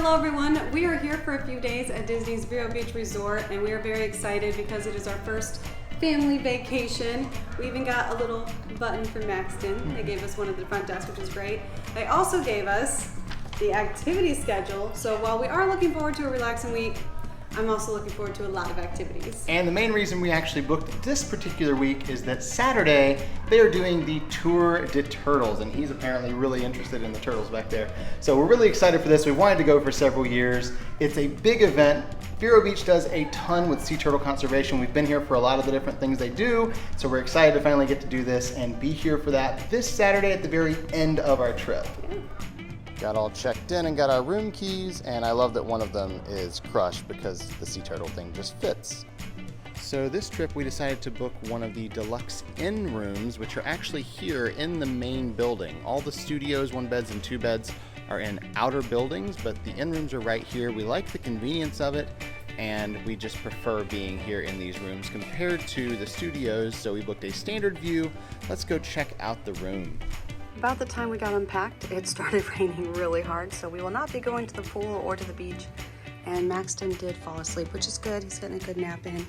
Hello everyone, we are here for a few days at Disney's Vero Beach Resort and we are very excited because it is our first family vacation. We even got a little button from Maxton. They gave us one at the front desk, which is great. They also gave us the activity schedule, so while we are looking forward to a relaxing week, I'm also looking forward to a lot of activities. And the main reason we actually booked this particular week is that Saturday they are doing the Tour de Turtles, and he's apparently really interested in the turtles back there. So we're really excited for this. We wanted to go for several years. It's a big event. Vero Beach does a ton with sea turtle conservation. We've been here for a lot of the different things they do, so we're excited to finally get to do this and be here for that this Saturday at the very end of our trip. Yeah. Got all checked in and got our room keys, and I love that one of them is crushed because the sea turtle thing just fits. So this trip we decided to book one of the deluxe inn rooms, which are actually here in the main building. All the studios, 1 beds and 2 beds, are in outer buildings, but the inn rooms are right here. We like the convenience of it, and we just prefer being here in these rooms compared to the studios, so we booked a standard view. Let's go check out the room. About the time we got unpacked, it started raining really hard, so we will not be going to the pool or to the beach. And Maxton did fall asleep, which is good. He's getting a good nap in.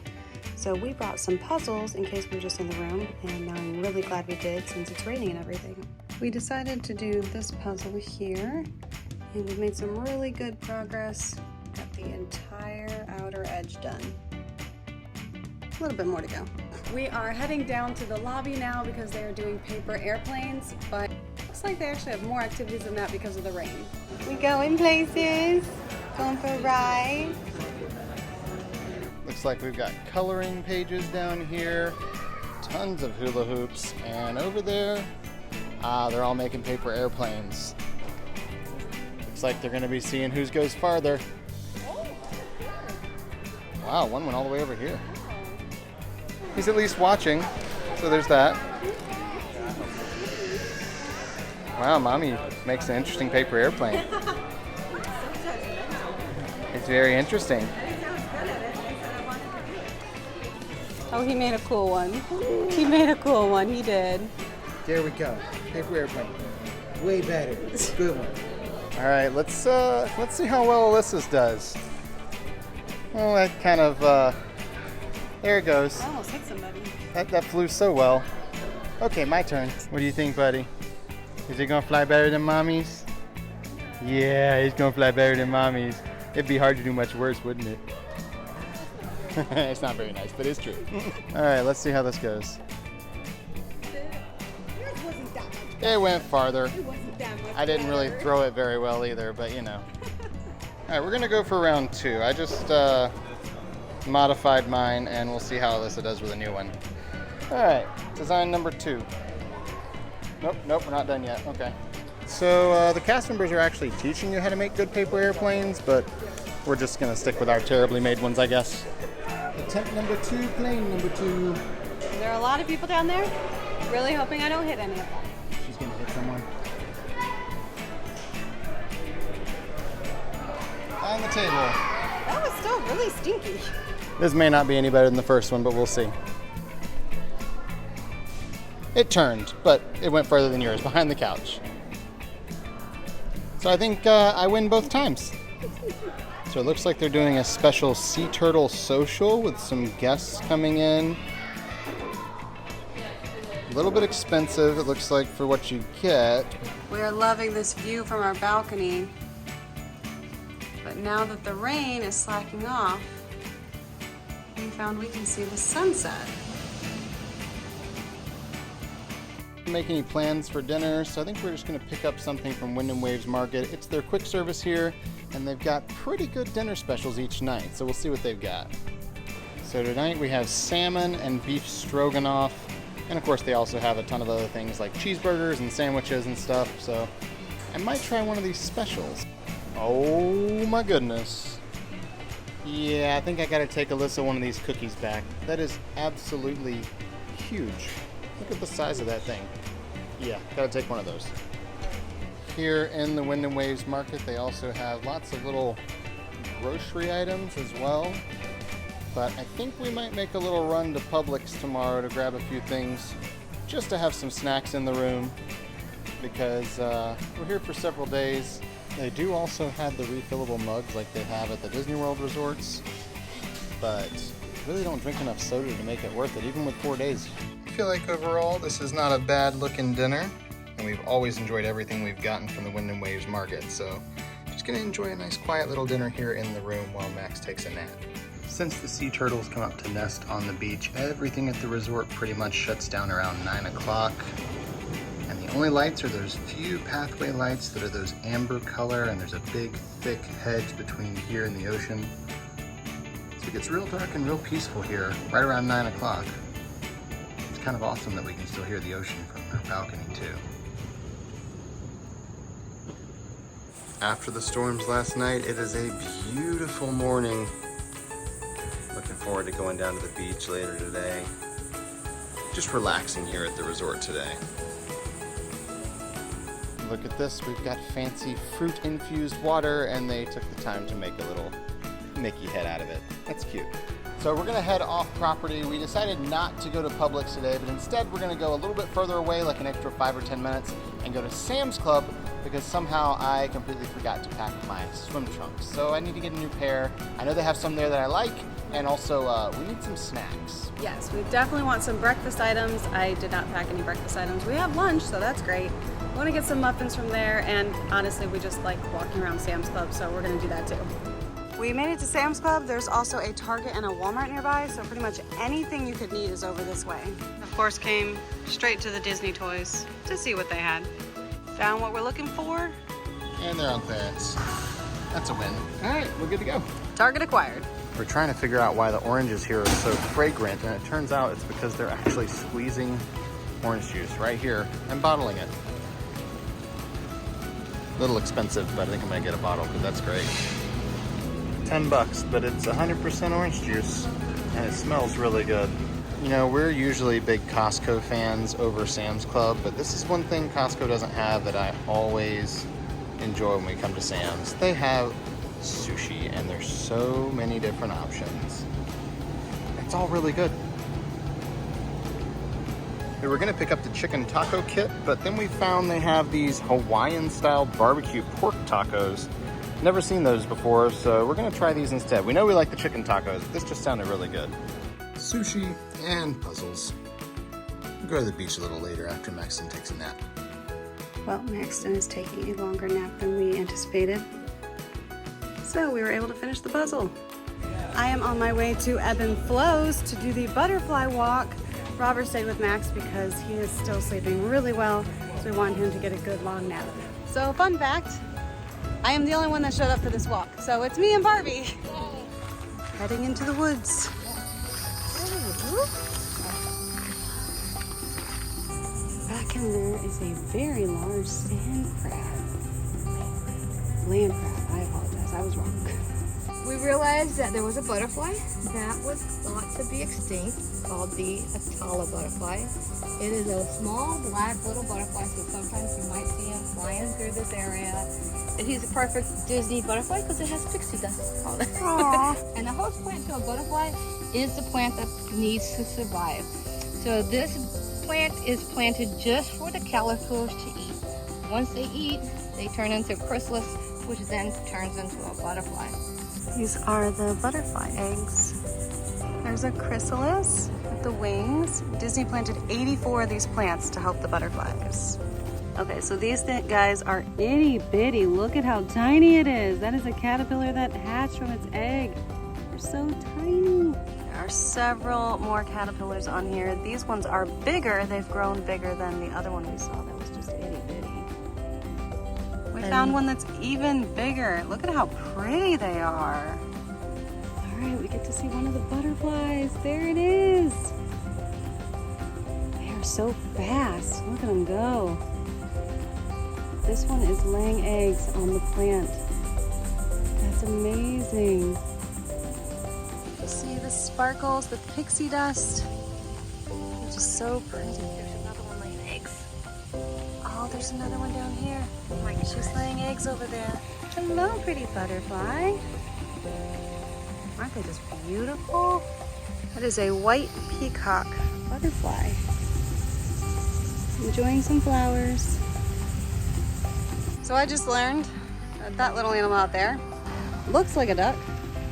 So we brought some puzzles in case we were just in the room, and now I'm really glad we did since it's raining and everything. We decided to do this puzzle here, and we've made some really good progress. Got the entire outer edge done. A little bit more to go. We are heading down to the lobby now because they are doing paper airplanes, but looks like they actually have more activities than that because of the rain. We going places, going for a ride. Looks like we've got coloring pages down here, tons of hula hoops, and over there, they're all making paper airplanes. Looks like they're gonna be seeing whose goes farther. Wow, one went all the way over here. He's at least watching, so there's that. Wow, Mommy makes an interesting paper airplane. It's very interesting. Oh, he made a cool one. He made a cool one, he did. There we go. Paper airplane. Way better. Good one. All right, let's see how well Alyssa's does. Well, that kind of, there it goes. I almost hit somebody. That flew so well. Okay, my turn. What do you think, buddy? Is he gonna fly better than Mommy's? Yeah, he's gonna fly better than Mommy's. It'd be hard to do much worse, wouldn't it? It's not very nice, but it's true. All right, let's see how this goes. Yours wasn't that much. It went farther. It wasn't that much. I didn't really throw it very well either, but you know. All right, we're gonna go for round 2. I just modified mine, and we'll see how Alyssa does with a new one. All right, design number 2. Nope, we're not done yet. Okay. So the cast members are actually teaching you how to make good paper airplanes, but we're just gonna stick with our terribly made ones, I guess. Attempt number 2, plane number 2. There are a lot of people down there. Really hoping I don't hit any of them. She's gonna hit someone. On the table. That was still really stinky. This may not be any better than the first one, but we'll see. It turned, but it went further than yours, behind the couch. So I think I win both times. So it looks like they're doing a special sea turtle social with some guests coming in. A little bit expensive, it looks like, for what you get. We are loving this view from our balcony. But now that the rain is slacking off, we found we can see the sunset. Make any plans for dinner, so I think we're just going to pick up something from Wind and Waves Market. It's their quick service here, and they've got pretty good dinner specials each night, so we'll see what they've got. So tonight we have salmon and beef stroganoff, and of course they also have a ton of other things like cheeseburgers and sandwiches and stuff, so I might try one of these specials. Oh my goodness. Yeah, I think I gotta take Alyssa one of these cookies back. That is absolutely huge. Look at the size of that thing. Yeah, gotta take one of those. Here in the Wind and Waves Market, they also have lots of little grocery items as well. But I think we might make a little run to Publix tomorrow to grab a few things just to have some snacks in the room because we're here for several days They do also have the refillable mugs like they have at the Disney World resorts, but really don't drink enough soda to make it worth it, even with 4 days. I feel like overall this is not a bad looking dinner, and we've always enjoyed everything we've gotten from the Wind and Waves Market, so just gonna enjoy a nice quiet little dinner here in the room while Max takes a nap. Since the sea turtles come up to nest on the beach, everything at the resort pretty much shuts down around 9 o'clock. And the only lights are those few pathway lights that are those amber color, and there's a big, thick hedge between here and the ocean. So it gets real dark and real peaceful here right around 9 o'clock. It's kind of awesome that we can still hear the ocean from our balcony too. After the storms last night, it is a beautiful morning. Looking forward to going down to the beach later today. Just relaxing here at the resort today. Look at this, we've got fancy fruit-infused water, and they took the time to make a little Mickey head out of it. That's cute. So we're gonna head off property. We decided not to go to Publix today, but instead we're gonna go a little bit further away, like an extra 5 or 10 minutes, and go to Sam's Club, because somehow I completely forgot to pack my swim trunks. So I need to get a new pair. I know they have some there that I like, and also we need some snacks. Yes, we definitely want some breakfast items. I did not pack any breakfast items. We have lunch, so that's great. We want to get some muffins from there, and honestly, we just like walking around Sam's Club, so we're gonna do that too. We made it to Sam's Club. There's also a Target and a Walmart nearby, so pretty much anything you could need is over this way. Of course, came straight to the Disney toys to see what they had. Found what we're looking for. And they're on clearance. That's a win. All right, we're good to go. Target acquired. We're trying to figure out why the oranges here are so fragrant, and it turns out it's because they're actually squeezing orange juice right here and bottling it. A little expensive, but I think I'm gonna get a bottle because that's great. $10, but it's 100% orange juice, and it smells really good. You know, we're usually big Costco fans over Sam's Club, but this is one thing Costco doesn't have that I always enjoy when we come to Sam's. They have sushi, and there's so many different options. It's all really good. We were gonna pick up the chicken taco kit, but then we found they have these Hawaiian-style barbecue pork tacos. Never seen those before, so we're gonna try these instead. We know we like the chicken tacos, but this just sounded really good. Sushi and puzzles. We'll go to the beach a little later after Maxton takes a nap. Well, Maxton is taking a longer nap than we anticipated, so we were able to finish the puzzle. I am on my way to Ebb and Flows to do the butterfly walk. Robert stayed with Max because he is still sleeping really well, so we wanted him to get a good long nap. So fun fact, I am the only one that showed up for this walk, so it's me and Barbie. Heading into the woods. Back in there is a very large sand crab. Land crab, I apologize, I was wrong. We realized that there was a butterfly that was thought to be extinct called the Atala butterfly. It is a small black little butterfly, so sometimes you might see him flying through this area. And he's a perfect Disney butterfly because it has pixie dust on it. And the host plant to a butterfly is the plant that needs to survive. So this plant is planted just for the caterpillars to eat. Once they eat, they turn into chrysalis, which then turns into a butterfly. These are the butterfly eggs. There's a chrysalis with the wings. Disney planted 84 of these plants to help the butterflies. Okay, so these guys are itty bitty. Look at how tiny it is. That is a caterpillar that hatched from its egg. They're so tiny. There are several more caterpillars on here. These ones are bigger. They've grown bigger than the other one we saw that was just itty bitty. We found one that's even bigger. Look at how pretty they are. All right, we get to see one of the butterflies. There it is. They are so fast. Look at them go. This one is laying eggs on the plant. That's amazing. You see the sparkles, the pixie dust. It's just so pretty. There's another one laying eggs. Oh, there's another one down here. She's laying eggs over there. Hello, pretty butterfly. Aren't they just beautiful? That is a white peacock butterfly. Enjoying some flowers. So I just learned That little animal out there looks like a duck,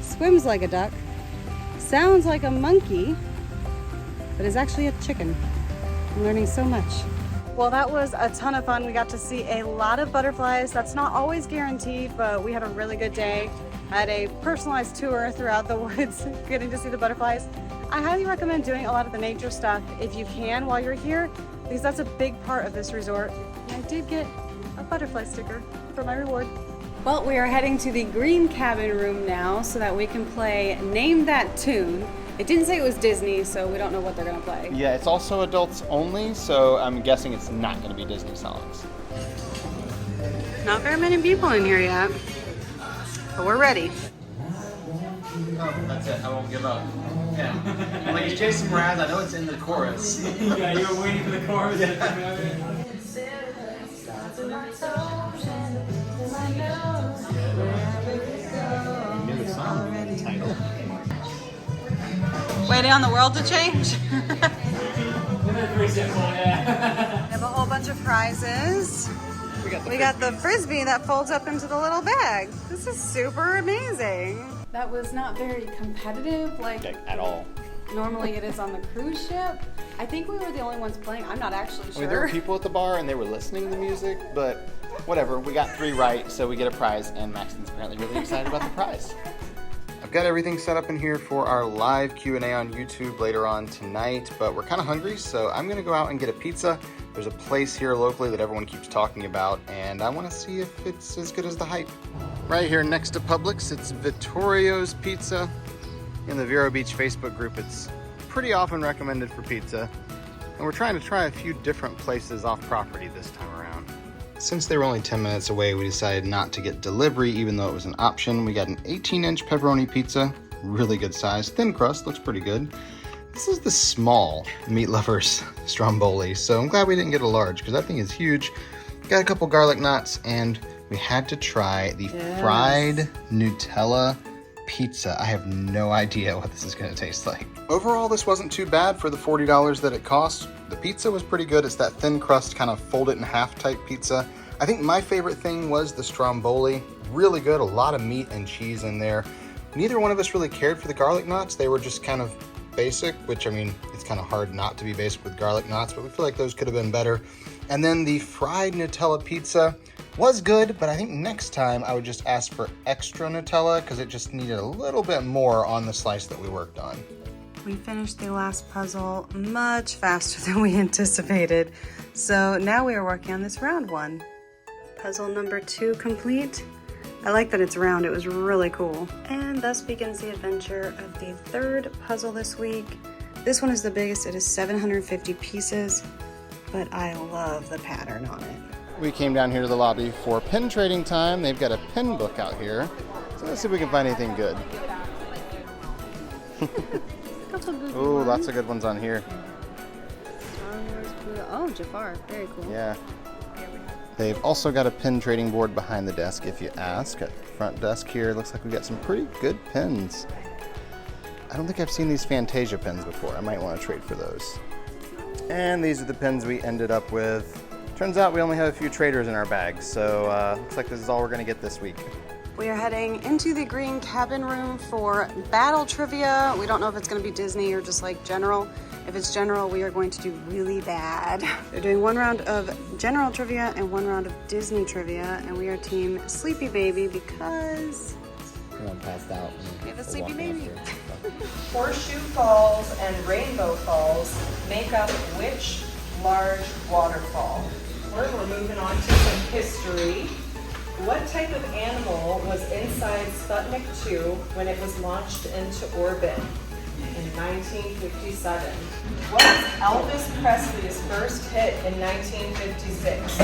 swims like a duck, sounds like a monkey, but is actually a chicken. I'm learning so much. Well, that was a ton of fun. We got to see a lot of butterflies. That's not always guaranteed, but we had a really good day. I had a personalized tour throughout the woods, getting to see the butterflies. I highly recommend doing a lot of the nature stuff if you can while you're here, because that's a big part of this resort. And I did get a butterfly sticker for my reward. Well, we are heading to the green cabin room now so that we can play Name That Tune. It didn't say it was Disney, so we don't know what they're gonna play. Yeah, it's also adults only, so I'm guessing it's not gonna be Disney songs. Not very many people in here yet, but we're ready. Oh, that's it. I won't give up. Yeah. I'm like, Jason Mraz, I know it's in the chorus. Yeah, you were waiting for the chorus. Knew the song, the title. Waiting on the world to change. Pretty simple, yeah. We have a whole bunch of prizes. We got the frisbee that folds up into the little bag. This is super amazing. That was not very competitive, like At all. normally it is on the cruise ship. I think we were the only ones playing. I'm not actually I mean, there were sure. people at the bar and they were listening to the music, but whatever. We got 3 right, so we get a prize, and Maxton's apparently really excited about the prize. I've got everything set up in here for our live Q&A on YouTube later on tonight, but we're kind of hungry, so I'm going to go out and get a pizza. There's a place here locally that everyone keeps talking about, and I want to see if it's as good as the hype. Right here next to Publix, it's Vittorio's Pizza. In the Vero Beach Facebook group, it's pretty often recommended for pizza, and we're trying to try a few different places off property this time around. Since they were only 10 minutes away, we decided not to get delivery, even though it was an option. We got an 18-inch pepperoni pizza, really good size, thin crust, looks pretty good. This is the small Meat Lovers Stromboli, so I'm glad we didn't get a large, because that thing is huge. Got a couple garlic knots, and we had to try the fried Nutella pizza. I have no idea what this is going to taste like. Overall, this wasn't too bad for the $40 that it cost. The pizza was pretty good. It's that thin crust, kind of fold it in half type pizza. I think my favorite thing was the Stromboli. Really good, a lot of meat and cheese in there. Neither one of us really cared for the garlic knots. They were just kind of basic, which, I mean, it's kind of hard not to be basic with garlic knots, but we feel like those could have been better. And then the fried Nutella pizza was good, but I think next time I would just ask for extra Nutella because it just needed a little bit more on the slice that we worked on. We finished the last puzzle much faster than we anticipated. So now we are working on this round one. Puzzle number 2 complete. I like that it's round, it was really cool. And thus begins the adventure of the 3rd puzzle this week. This one is the biggest, it is 750 pieces, but I love the pattern on it. We came down here to the lobby for pin trading time. They've got a pin book out here. So let's see if we can find anything good. Ooh, lots of good ones on here. Oh, Jafar, very cool. Yeah. They've also got a pin trading board behind the desk if you ask. At the front desk here, looks like we got some pretty good pins. I don't think I've seen these Fantasia pins before. I might want to trade for those. And these are the pins we ended up with. Turns out we only have a few traders in our bags, so looks like this is all we're gonna get this week. We are heading into the green cabin room for battle trivia. We don't know if it's gonna be Disney or just like general. If it's general, we are going to do really bad. They're doing 1 round of general trivia and 1 round of Disney trivia, and we are team Sleepy Baby because One passed out. we have a sleepy baby. Horseshoe Falls and Rainbow Falls make up which large waterfall? We're moving on to some history. What type of animal was inside Sputnik 2 when it was launched into orbit in 1957? What was Elvis Presley's first hit in 1956?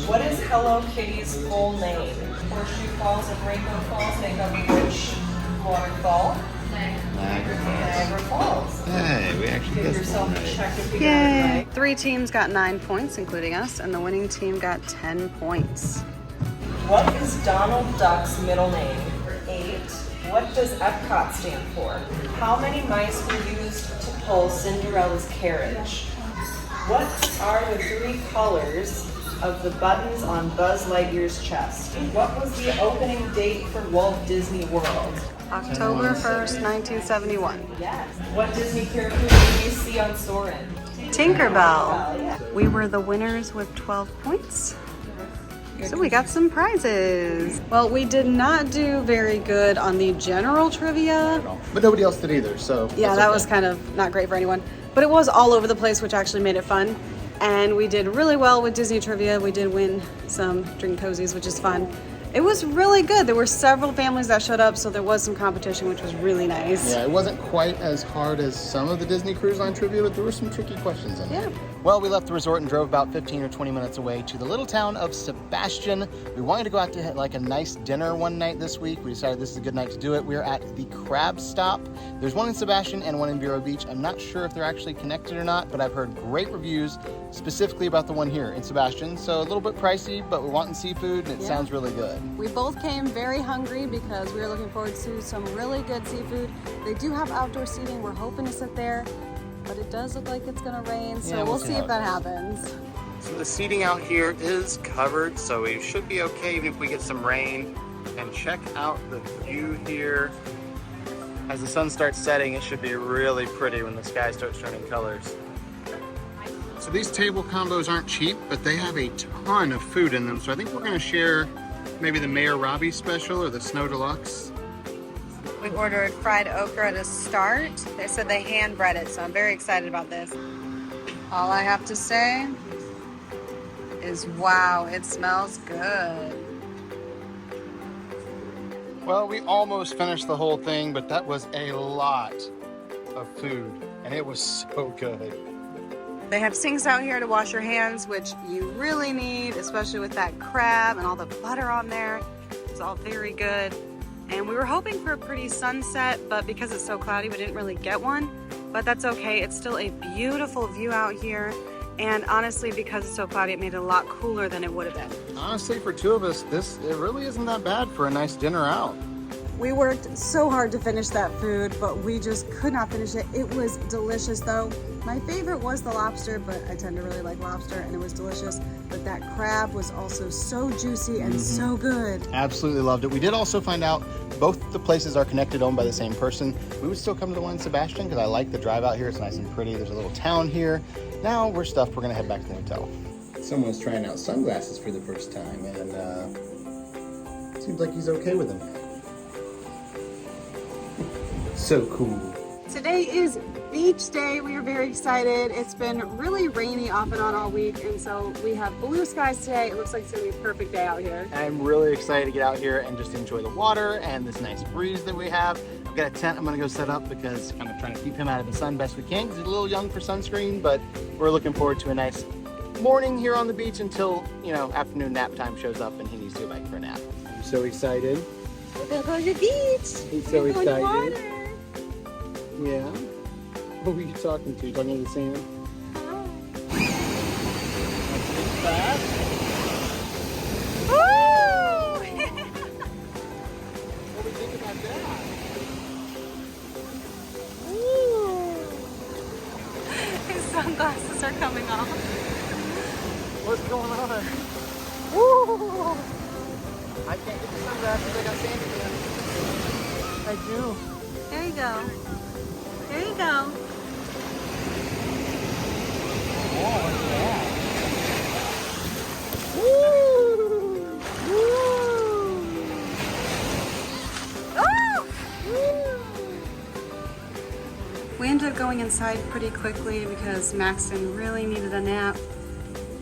What is Hello Kitty's full name? Horseshoe Falls and Rainbow Falls make up which waterfall? Niagara Falls. Hey, we actually Give guessed yourself one a right. check if you got it right. 3 teams got 9 points, including us, and the winning team got 10 points. What is Donald Duck's middle name? 8. What does Epcot stand for? How many mice were used to pull Cinderella's carriage? What are the 3 colors of the buttons on Buzz Lightyear's chest? What was the opening date for Walt Disney World? October 1st, 1971. Yes. What Disney character did we see on Soarin'? Tinkerbell. Yeah. We were the winners with 12 points. So we got some prizes. Well, we did not do very good on the general trivia. But nobody else did either, so Yeah, that's that okay. was kind of not great for anyone. But it was all over the place, which actually made it fun. And we did really well with Disney trivia. We did win some drink cozies, which is fun. It was really good. There were several families that showed up, so there was some competition, which was really nice. Yeah, it wasn't quite as hard as some of the Disney Cruise Line trivia, but there were some tricky questions in there. Yeah. Well, we left the resort and drove about 15 or 20 minutes away to the little town of Sebastian. We wanted to go out to like a nice dinner one night this week. We decided this is a good night to do it. We're at the Crab Stop. There's one in Sebastian and one in Vero Beach. I'm not sure if they're actually connected or not, but I've heard great reviews specifically about the one here in Sebastian. So a little bit pricey, but we're wanting seafood and it sounds really good. We both came very hungry because we were looking forward to some really good seafood. They do have outdoor seating. We're hoping to sit there, but it does look like it's gonna rain, so Yeah, we'll see how if that it happens. So the seating out here is covered, so we should be okay even if we get some rain. And check out the view here. As the sun starts setting, it should be really pretty when the sky starts turning colors. So these table combos aren't cheap, but they have a ton of food in them. So I think we're gonna share maybe the Mayor Robbie special or the Snow Deluxe. We ordered fried okra to start. They said they hand bread it, so I'm very excited about this. All I have to say is wow, it smells good. Well, we almost finished the whole thing, but that was a lot of food, and it was so good. They have sinks out here to wash your hands, which you really need, especially with that crab and all the butter on there. It's all very good. And we were hoping for a pretty sunset, but because it's so cloudy, we didn't really get one. But that's okay. It's still a beautiful view out here. And honestly, because it's so cloudy, it made it a lot cooler than it would have been. Honestly, for two of us, it really isn't that bad for a nice dinner out. We worked so hard to finish that food, but we just could not finish it. It was delicious though. My favorite was the lobster, but I tend to really like lobster and it was delicious. But that crab was also so juicy and so good. Absolutely loved it. We did also find out both the places are connected, owned by the same person. We would still come to the one in Sebastian because I like the drive out here. It's nice and pretty. There's a little town here. Now we're stuffed. We're gonna head back to the hotel. Someone's trying out sunglasses for the first time and seems like he's okay with them. So cool. Today is beach day. We are very excited. It's been really rainy off and on all week, and so we have blue skies today. It looks like it's gonna be a perfect day out here. I'm really excited to get out here and just enjoy the water and this nice breeze that we have. I've got a tent I'm gonna go set up because I'm trying to keep him out of the sun best we can because he's a little young for sunscreen, but we're looking forward to a nice morning here on the beach until, you know, afternoon nap time shows up and he needs to go back for a nap. I'm so excited. We're gonna go to the beach. He's so We're going to excited. water. Yeah. Who are you talking to? Talking to the sand? Woo! What do you think about that? His sunglasses are coming off. What's going on? Woo! I can't get the sunglasses. I got sand again. I do. There you go. There you go. We ended up going inside pretty quickly because Maxton really needed a nap.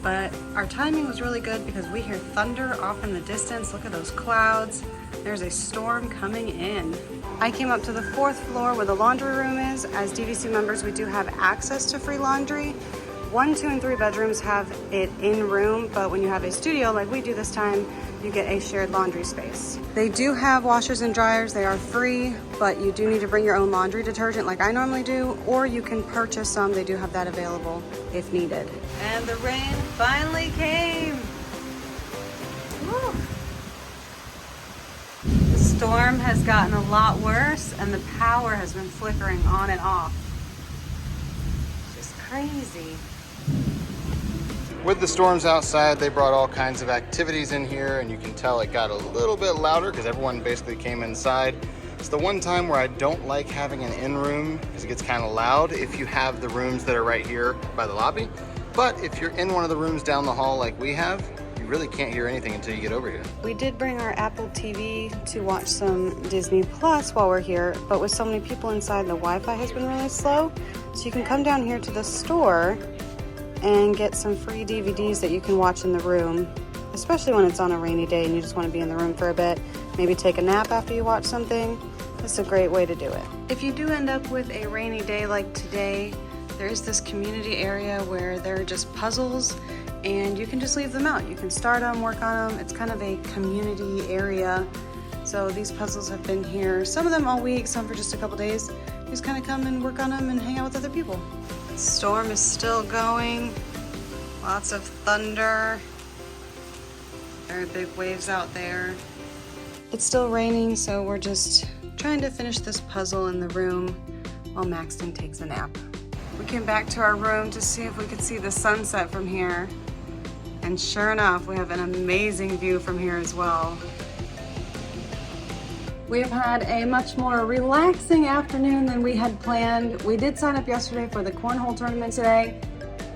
But our timing was really good because we hear thunder off in the distance. Look at those clouds. There's a storm coming in. I came up to the 4th floor where the laundry room is. As DVC members, we do have access to free laundry. 1, 2, and 3 bedrooms have it in room, but when you have a studio like we do this time, you get a shared laundry space. They do have washers and dryers. They are free, but you do need to bring your own laundry detergent like I normally do, or you can purchase some. They do have that available if needed. And the rain finally came. Woo. The storm has gotten a lot worse and the power has been flickering on and off. Just crazy. With the storms outside, they brought all kinds of activities in here, and you can tell it got a little bit louder because everyone basically came inside. It's the one time where I don't like having an in-room because it gets kind of loud if you have the rooms that are right here by the lobby. But if you're in one of the rooms down the hall like we have, you really can't hear anything until you get over here. We did bring our Apple TV to watch some Disney Plus while we're here, but with so many people inside, the Wi-Fi has been really slow. So you can come down here to the store and get some free DVDs that you can watch in the room, especially when it's on a rainy day and you just want to be in the room for a bit. Maybe take a nap after you watch something. It's a great way to do it. If you do end up with a rainy day like today, there is this community area where there are just puzzles and you can just leave them out. You can start them, work on them. It's kind of a community area. So these puzzles have been here, some of them all week, some for just a couple days. You just kind of come and work on them and hang out with other people. Storm is still going. Lots of thunder. There are big waves out there. It's still raining, so we're just trying to finish this puzzle in the room while Maxton takes a nap. We came back to our room to see if we could see the sunset from here. And sure enough, we have an amazing view from here as well. We have had a much more relaxing afternoon than we had planned. We did sign up yesterday for the cornhole tournament today.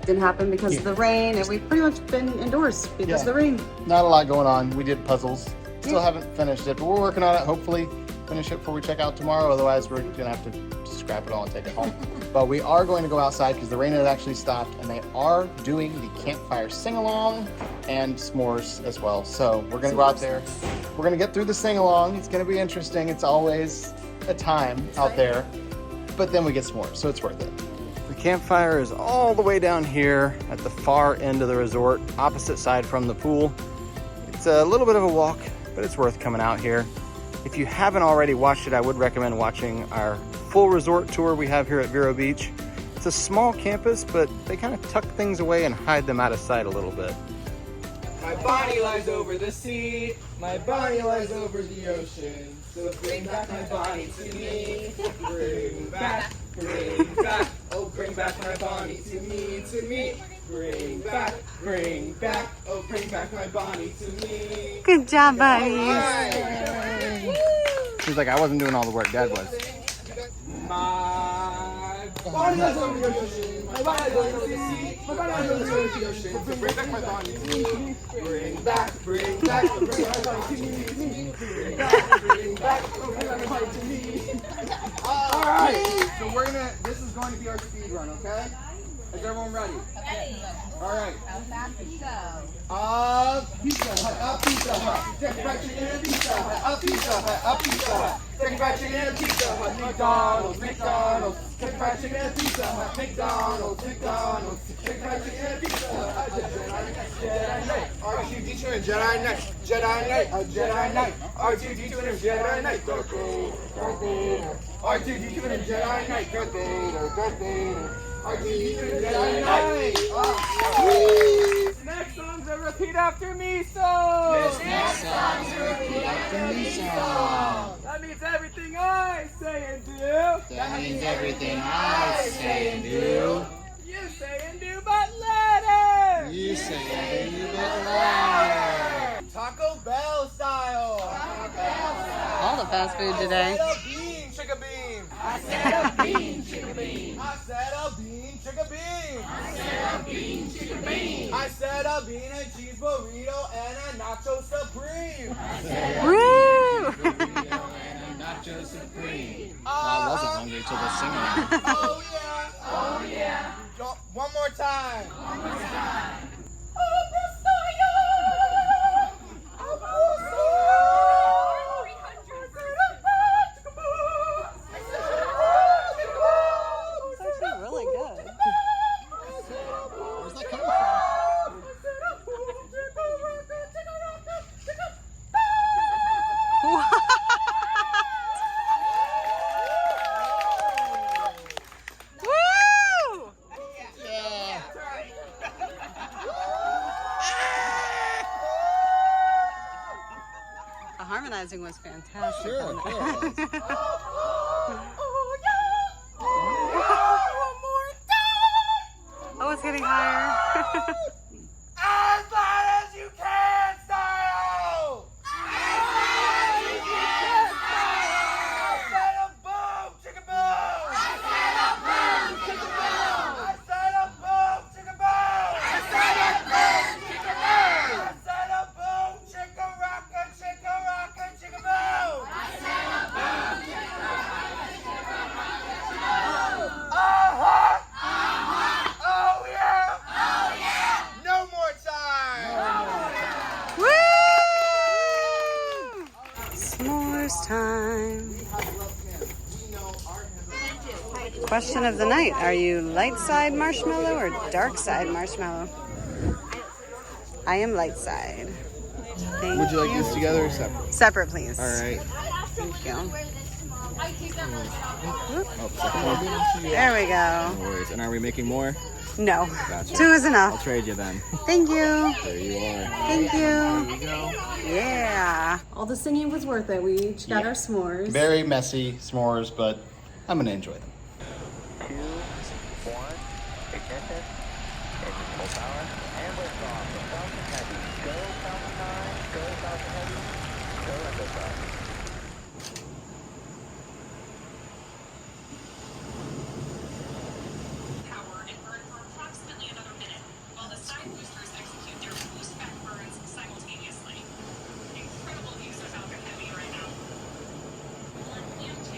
Didn't happen because of the rain, and we've pretty much been indoors because of the rain. Not a lot going on. We did puzzles. Still haven't finished it, but we're working on it. Hopefully finish it before we check out tomorrow. Otherwise, we're gonna have to scrap it all and take it home. But we are going to go outside because the rain has actually stopped, and they are doing the campfire sing-along and s'mores as well. So we're gonna go out there. We're gonna get through the sing-along. It's gonna be interesting. It's always a time out there, but then we get s'mores, so it's worth it. The campfire is all the way down here at the far end of the resort, opposite side from the pool. It's a little bit of a walk, but it's worth coming out here. If you haven't already watched it, I would recommend watching our full resort tour we have here at Vero Beach. It's a small campus, but they kind of tuck things away and hide them out of sight a little bit. My body lies over the sea. My body lies over the ocean. So bring back my body to me. Bring back, oh bring back my body to me, to me. Bring back, oh bring back my body to me. Good job, buddy. He's like, I wasn't doing all the work, Dad was. My body lies over the ocean. My body lies over the sea. My body lies over the ocean. So bring back my body to me. Bring back, oh bring my body to me. Bring back, oh bring my body to me. All right, so this is going to be our speed run, okay? Is everyone ready? All right. How fast can you go? Pizza Hut, Pizza Hut. Chicken fried chicken and Pizza Hut, Pizza Hut, Pizza Hut. Chicken fried chicken and Pizza Hut, McDonald's, McDonald's. Chicken fried chicken and Pizza Hut, McDonald's, McDonald's. Chicken fried chicken and Pizza Hut, Jedi Knight, R2-D2 and Jedi Knight, Jedi Knight, Jedi Knight, R2-D2 and Jedi Knight, Darth Vader, R2-D2 and Jedi Knight, Darth Vader, Darth Vader. Next song's a repeat after me song. Next song's a repeat after me song. That means everything I say and do. That means everything I say and do. You say and do, but later. You say and do, but louder. Taco Bell style. Taco Bell style. All the fast food today. I said a bean, chicken bean. I said a bean, chicken bean. I said a bean, chicken bean. I said a bean and cheese burrito and a nacho supreme. I said a bean burrito and a nacho supreme. I wasn't hungry till the singing. Oh yeah, oh yeah. One more time. One more time. Really good. Where's that coming from? Woo! Yeah. The harmonizing was fantastic. Sure, wasn't it? sure it was. Oh, it's getting higher. question of the night. Are you light side marshmallow or dark side marshmallow? I am light side. Thank Would you like you. this together or separate? Separate, please. All right. Thank you. Oh, There we go. no worries. And are we making more? No. Gotcha. 2 is I'll enough. trade you then. Thank you. There you are. Thank you. There you go. Yeah. All the singing was worth it. We each got our s'mores. Very messy s'mores, but I'm gonna enjoy them. 2, 1, ignition, engine full power, and lift off. Falcon Heavy, go Falcon 9, go Falcon Heavy, go and lift off. Power and burn for approximately another minute, while the side boosters execute their boost back burns simultaneously. Incredible views of Falcon Heavy right now. We're in M2,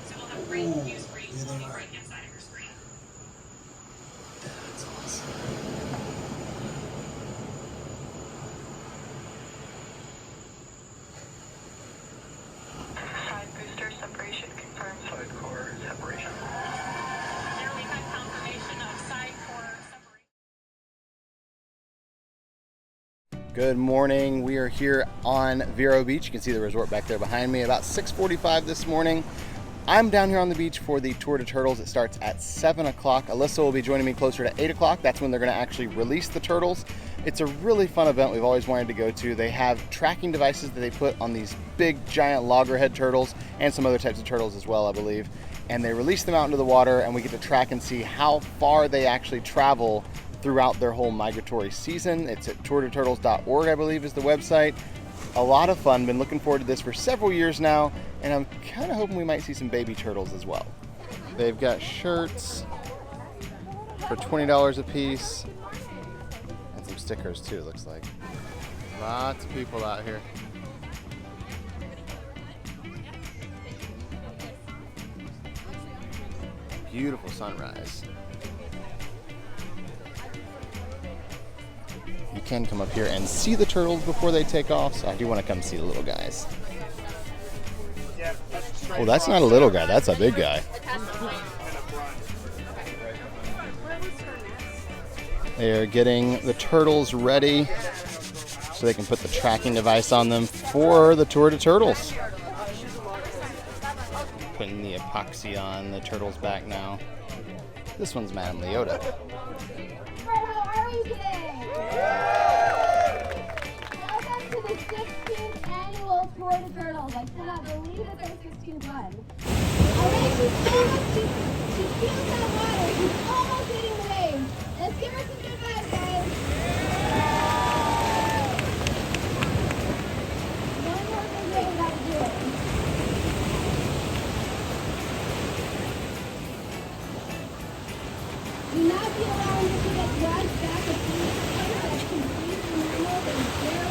so we'll have great views for you on the right-hand side of your screen. That's awesome. Side booster separation confirmed. Side core separation. There we have confirmation of side core separation. Good morning. We are here on Vero Beach. You can see the resort back there behind me. About 6:45 this morning. I'm down here on the beach for the Tour de Turtles. It starts at 7 o'clock. Alyssa will be joining me closer to 8 o'clock. That's when they're going to actually release the turtles. It's a really fun event we've always wanted to go to. They have tracking devices that they put on these big giant loggerhead turtles and some other types of turtles as well, I believe. And they release them out into the water and we get to track and see how far they actually travel throughout their whole migratory season. It's at tourdeturtles.org, I believe is the website. A lot of fun. Been looking forward to this for several years now, and I'm kind of hoping we might see some baby turtles as well. They've got shirts for $20 a piece, and some stickers too, it looks like. Lots of people out here. Beautiful sunrise. You can come up here and see the turtles before they take off, so I do want to come see the little guys. Oh, that's not a little guy, that's a big guy. They are getting the turtles ready so they can put the tracking device on them for the Tour de Turtles. Putting the epoxy on the turtle's back now. This one's Madame Leota. How are you today? Welcome to the 16th annual Tour de Turtles. I cannot believe that there's 16 one. Alright, she feels that water. She's almost hitting the waves. Let's give her some good vibes, guys. One more thing we gotta do it. Do not be allowing her to get washed back and forth. That's completely normal and very safe.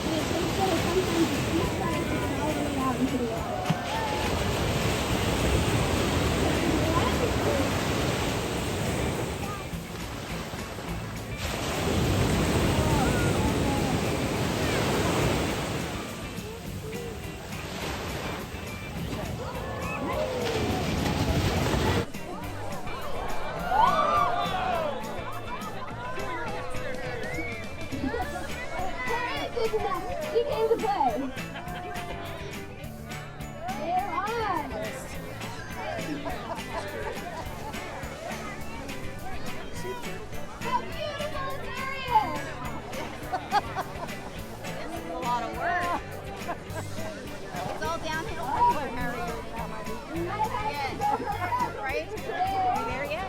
And it takes her sometimes to keep trying to get all the way out into the water. She came to play. They're on. How beautiful is Ariel? This is a lot of work. It's all downhill from here, Harry. You might have to go for Right? it. Are you there yet?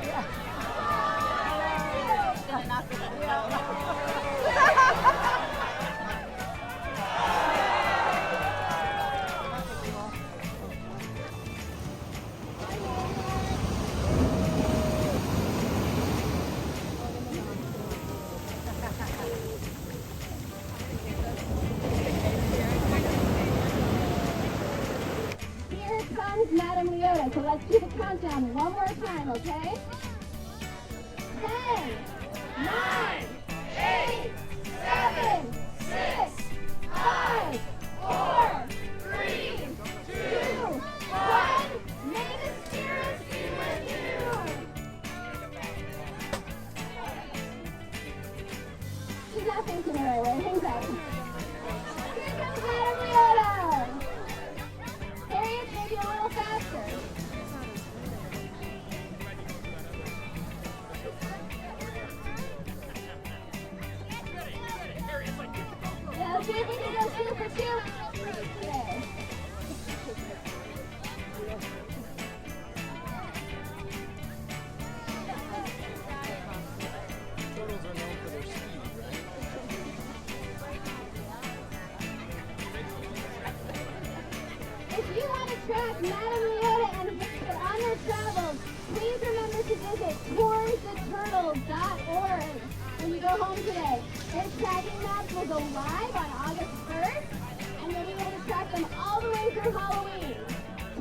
Gonna knock this Here comes Madame Leota, so let's do the countdown one more time, okay? 10, 9, 8, 7, 6, 5, 4, 3, 2, 1. May the spirits be with facing the right way. Hang tight. Here comes Madame Leota. Harriet, maybe a little faster. Yeah, let's see if we can go 2 for 2 today. Turtles are known for their speed, right? If you want to track Madame Leota and Victor on their travels, please remember to visit tourstheturtles.org when you go home today. Their tracking maps will go live on August 1st, and you'll be able to track them all the way through Halloween.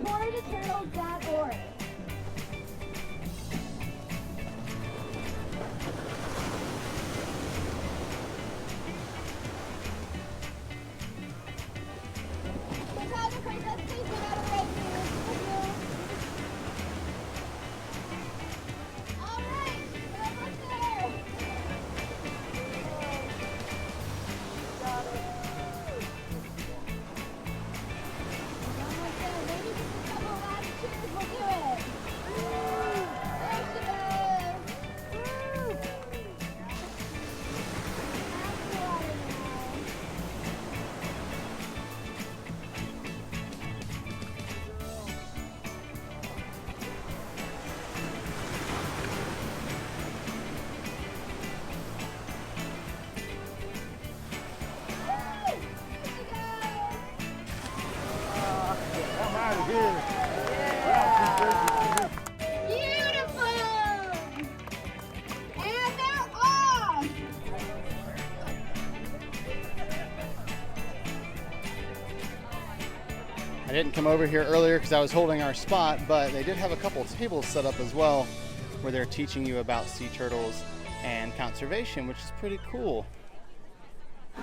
tourstheturtles.org. Photographers, let's please get out of the way, please. Thank you. All right, almost there. Almost there. Maybe just a couple last cheers will do it. There she goes. That's the water now. Beautiful! And they're off! I didn't come over here earlier because I was holding our spot, but they did have a couple tables set up as well where they're teaching you about sea turtles and conservation, which is pretty cool.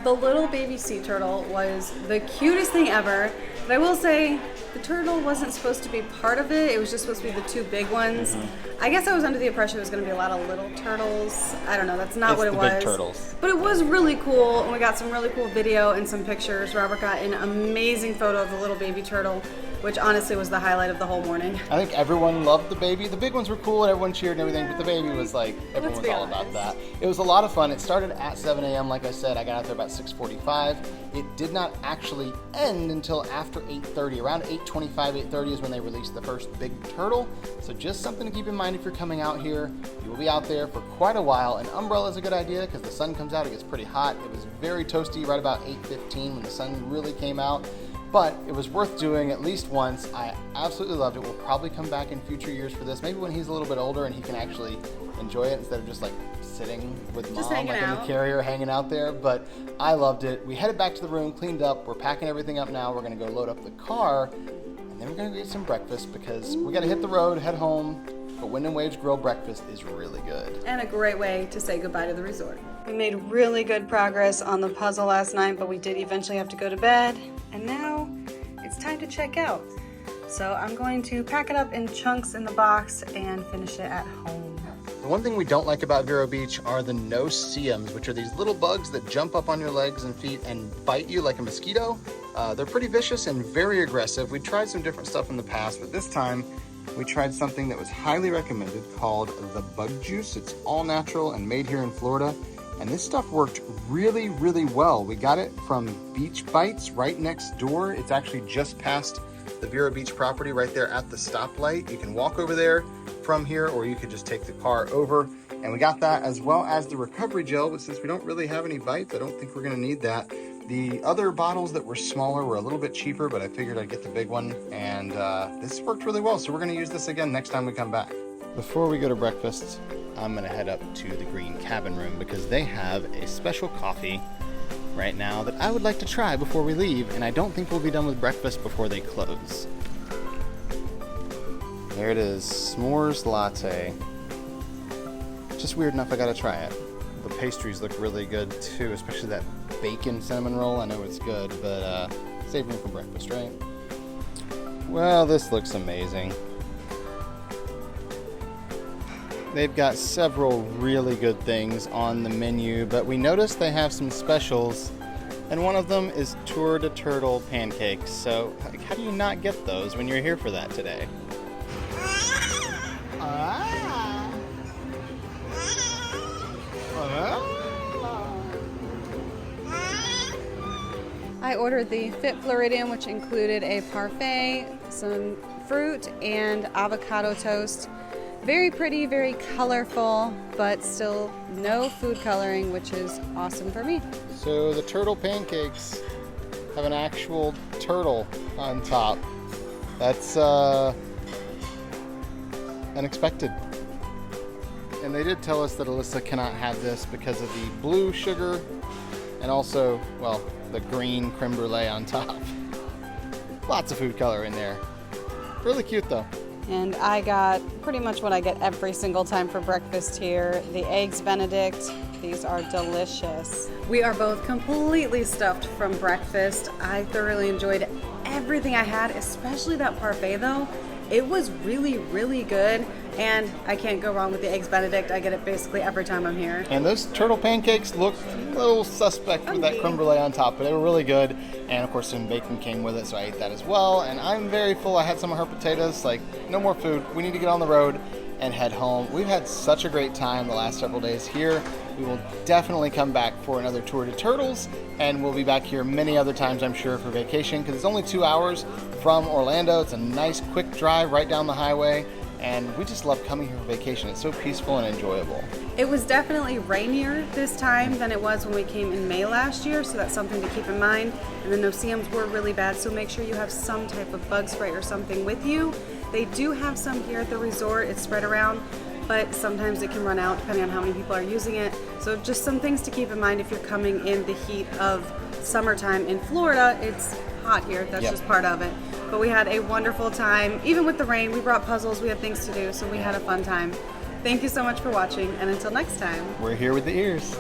The little baby sea turtle was the cutest thing ever, but I will say the turtle wasn't supposed to be part of it. It was just supposed to be the 2 big ones. I guess I was under the impression it was going to be a lot of little turtles. I don't know, that's not what it was. Big turtles. But it was really cool, and we got some really cool video and some pictures. Robert got an amazing photo of the little baby turtle, which honestly was the highlight of the whole morning. I think everyone loved the baby. The big ones were cool and everyone cheered and everything, but the baby was like, everyone Let's was be all honest. about that. It was a lot of fun. It started at 7 a.m. like I said. I got out there about 6:45. It did not actually end until after 8:30. Around 8:25, 8:30 is when they released the first big turtle. So just something to keep in mind if you're coming out here. You will be out there for quite a while. An umbrella is a good idea because the sun comes out, it gets pretty hot. It was very toasty right about 8:15 when the sun really came out. But it was worth doing at least once. I absolutely loved it. We'll probably come back in future years for this. Maybe when he's a little bit older and he can actually enjoy it instead of just like sitting with Just mom hanging like in the out. carrier hanging out there. But I loved it. We headed back to the room, cleaned up. We're packing everything up now. We're going to go load up the car and then we're going to get some breakfast because we got to hit the road, head home. But Wind and Waves Grill breakfast is really good. And a great way to say goodbye to the resort. We made really good progress on the puzzle last night, but we did eventually have to go to bed. And now it's time to check out. So I'm going to pack it up in chunks in the box and finish it at home. The one thing we don't like about Vero Beach are the no-see-ums, which are these little bugs that jump up on your legs and feet and bite you like a mosquito. They're pretty vicious and very aggressive. We tried some different stuff in the past, but this time we tried something that was highly recommended called the Bug Juice. It's all natural and made here in Florida. And this stuff worked really, really well. We got it from Beach Bites right next door. It's actually just past the Vero Beach property right there at the stoplight. You can walk over there from here, or you could just take the car over. And we got that as well as the recovery gel, but since we don't really have any bites, I don't think we're gonna need that. The other bottles that were smaller were a little bit cheaper, but I figured I'd get the big one. And this worked really well, so we're gonna use this again next time we come back. Before we go to breakfast, I'm gonna head up to the Green Cabin Room because they have a special coffee right now that I would like to try before we leave, and I don't think we'll be done with breakfast before they close. There it is, s'mores latte. Just weird enough I gotta try it. The pastries look really good too, especially that bacon cinnamon roll. I know it's good, but save room for breakfast, right? Well, this looks amazing. They've got several really good things on the menu, but we noticed they have some specials, and one of them is tour de turtle pancakes. So like, how do you not get those when you're here for that today? I ordered the Fit Floridian, which included a parfait, some fruit, and avocado toast. Very pretty, very colorful, but still no food coloring, which is awesome for me. So the turtle pancakes have an actual turtle on top. That's unexpected. And they did tell us that Alyssa cannot have this because of the blue sugar and also, well, the green creme brulee on top. Lots of food color in there. Really cute though. And I got pretty much what I get every single time for breakfast here. The eggs Benedict. These are delicious. We are both completely stuffed from breakfast. I thoroughly enjoyed everything I had, especially that parfait though. It was really, really good, and I can't go wrong with the eggs Benedict. I get it basically every time I'm here. And those turtle pancakes look a little suspect with that creme brulee on top, but they were really good. And of course some bacon came with it, so I ate that as well. And I'm very full. I had some of her potatoes. Like, no more food. We need to get on the road and head home. We've had such a great time the last several days here. We will definitely come back for another tour to Turtles, and we'll be back here many other times, I'm sure, for vacation, because it's only 2 hours from Orlando. It's a nice quick drive right down the highway, and we just love coming here for vacation. It's so peaceful and enjoyable. It was definitely rainier this time than it was when we came in May last year, so that's something to keep in mind. And the no-see-ums were really bad, so make sure you have some type of bug spray or something with you. They do have some here at the resort. It's spread around, but sometimes it can run out depending on how many people are using it. So just some things to keep in mind if you're coming in the heat of summertime in Florida. It's hot here, that's just part of it. But we had a wonderful time. Even with the rain, we brought puzzles, we had things to do, so we had a fun time. Thank you so much for watching, and until next time. We're here with the ears.